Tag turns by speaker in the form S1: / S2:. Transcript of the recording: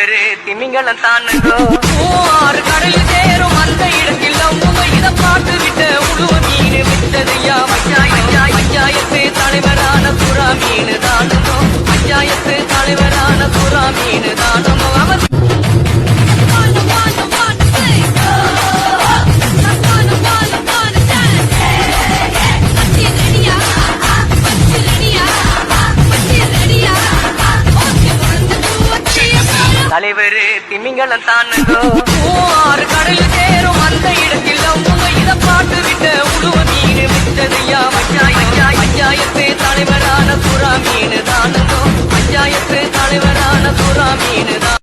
S1: தலைவரு திமிங்கலம் தானுங்கோ ஆறு கடலில் சேரும் அந்த இடத்தில் அவங்க இத பாட்டு விட்ட உழுவ மீன் விட்டதையா பஞ்சாயத்து தலைவரான புறா மீன் தானுங்கோ பஞ்சாயத்து தலைவரான புறா மீன் தானுங்கோ அவர் தலைவரு திமிங்கலம் தானுங்கோ ஆறு கடலில் சேரும் அந்த இடத்தில் அவங்க இத பாட்டு விட்ட உழுவ மீன் விட்டதையா பஞ்சாயத்து தலைவரான புறா மீன் தானுங்கோ பஞ்சாயத்து தலைவரான புறா மீன் தான்